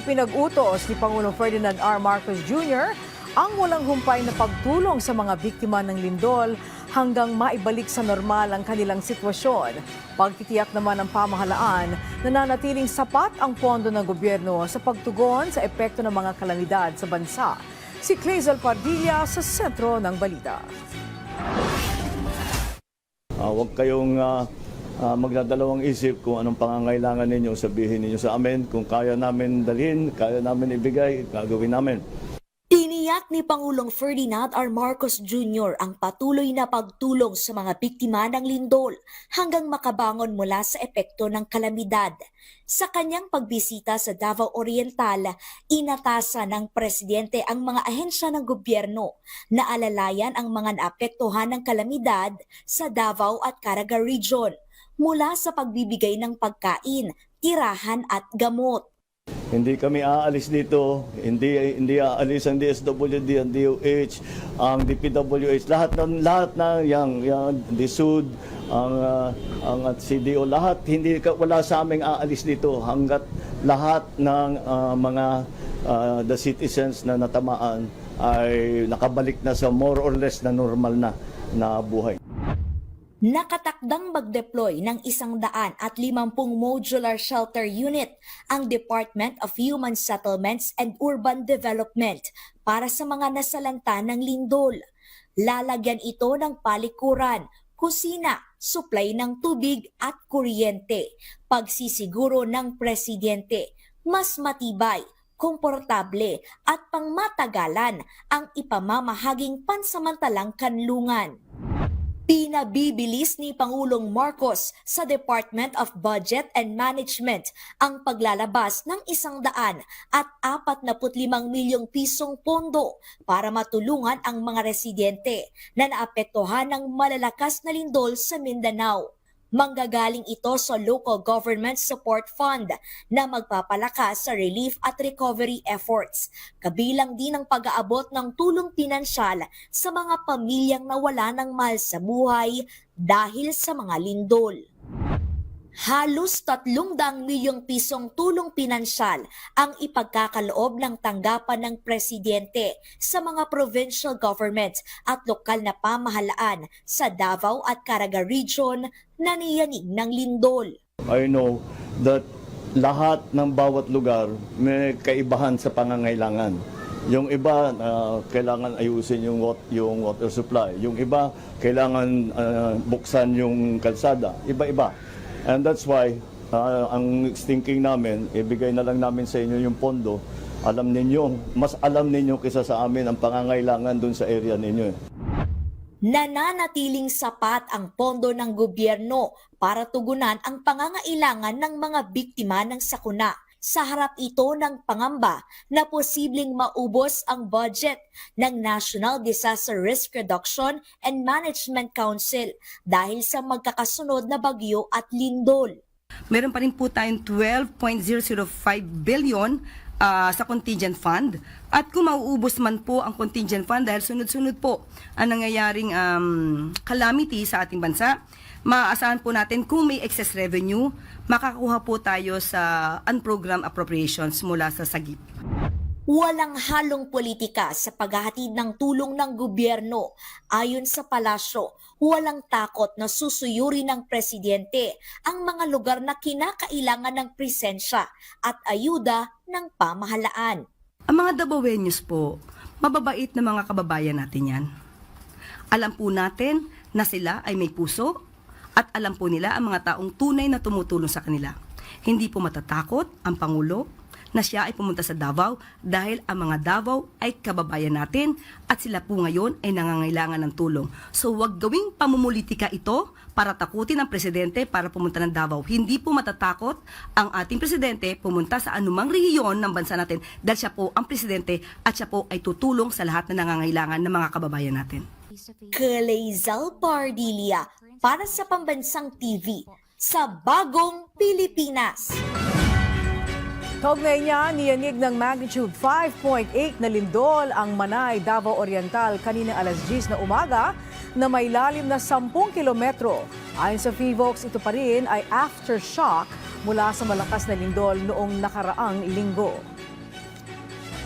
Ipinag-utos ni Pangulong Ferdinand R. Marcos Jr. ang walang humpay na pagtulong sa mga biktima ng lindol hanggang maibalik sa normal ang kanilang sitwasyon. Pagtitiyak naman ng pamahalaan na nanatiling sapat ang pondo ng gobyerno sa pagtugon sa epekto ng mga kalamidad sa bansa. Si Clazel Pardilla sa sentro ng balita. Huwag kayong magdadalawang isip kung anong pangangailangan ninyo, sabihin ninyo sa amin. Kung kaya namin dalhin, kaya namin ibigay, gagawin namin. Tiniyak ni Pangulong Ferdinand R. Marcos Jr. ang patuloy na pagtulong sa mga biktima ng lindol hanggang makabangon mula sa epekto ng kalamidad. Sa kanyang pagbisita sa Davao Oriental, inatasan ng presidente ang mga ahensya ng gobyerno na alalayan ang mga naapektuhan ng kalamidad sa Davao at Caraga Region mula sa pagbibigay ng pagkain, tirahan at gamot. Hindi kami aalis dito, hindi aalis ang DSWD, ang DOH, ang DPWH, lahat na yang DSUD, ang CDO, lahat wala sa aming aalis dito hangga't lahat ng the citizens na natamaan ay nakabalik na sa more or less na normal na buhay. Nakatakdang mag-deploy ng 150 modular shelter unit ang Department of Human Settlements and Urban Development para sa mga nasalanta ng lindol. Lalagyan ito ng palikuran, kusina, supply ng tubig at kuryente. Pagsisiguro ng presidente, mas matibay, komportable at pangmatagalan ang ipamamahaging pansamantalang kanlungan. Pinabibilis ni Pangulong Marcos sa Department of Budget and Management ang paglalabas ng 145 milyong pisong pondo para matulungan ang mga residente na naapektuhan ng malalakas na lindol sa Mindanao. Manggagaling ito sa Local Government Support Fund na magpapalakas sa relief at recovery efforts. Kabilang din ang pag-aabot ng tulong pinansyal sa mga pamilyang nawala ng mahal sa buhay dahil sa mga lindol. Halos 300 milyong pisong tulong pinansyal ang ipagkakaloob ng tanggapan ng presidente sa mga provincial government at lokal na pamahalaan sa Davao at Caraga Region na niyanig ng lindol. I know that lahat ng bawat lugar may kaibahan sa pangangailangan. Yung iba, kailangan ayusin yung water supply. Yung iba, kailangan buksan yung kalsada. Iba-iba. And that's why, ang thinking namin, ibigay na lang namin sa inyo yung pondo. Mas alam ninyo kaysa sa amin ang pangangailangan dun sa area ninyo. Nananatiling sapat ang pondo ng gobyerno para tugunan ang pangangailangan ng mga biktima ng sakuna. Sa harap ito ng pangamba na posibleng maubos ang budget ng National Disaster Risk Reduction and Management Council dahil sa magkakasunod na bagyo at lindol. Meron pa rin po tayong 12.005 billion sa contingent fund. At kung mauubos man po ang contingent fund dahil sunod-sunod po ang nangyayaring calamity sa ating bansa, maaasahan po natin kung may excess revenue, makakuha po tayo sa unprogrammed appropriations mula sa SAGIP. Walang halong politika sa paghahatid ng tulong ng gobyerno. Ayon sa palasyo, walang takot na susuyuri ng presidente ang mga lugar na kinakailangan ng presensya at ayuda ng pamahalaan. Ang mga Davaoenos po, mababait na mga kababayan natin yan. Alam po natin na sila ay may puso at alam po nila ang mga taong tunay na tumutulong sa kanila. Hindi po matatakot ang Pangulo na siya ay pumunta sa Davao dahil ang mga Davao ay kababayan natin at sila po ngayon ay nangangailangan ng tulong. So wag gawing pamumulitika ito para takutin ang presidente para pumunta ng Davao. Hindi po matatakot ang ating presidente pumunta sa anumang rehiyon ng bansa natin dahil siya po ang presidente at siya po ay tutulong sa lahat na nangangailangan ng mga kababayan natin. Clazel Pardilla para sa Pambansang TV sa Bagong Pilipinas. Kaugnay niya, niyanig ng magnitude 5.8 na lindol ang Manay, Davao Oriental kanina alas 10 na umaga na may lalim na 10 kilometro. Ayon sa PHIVOLCS, ito pa rin ay aftershock mula sa malakas na lindol noong nakaraang linggo.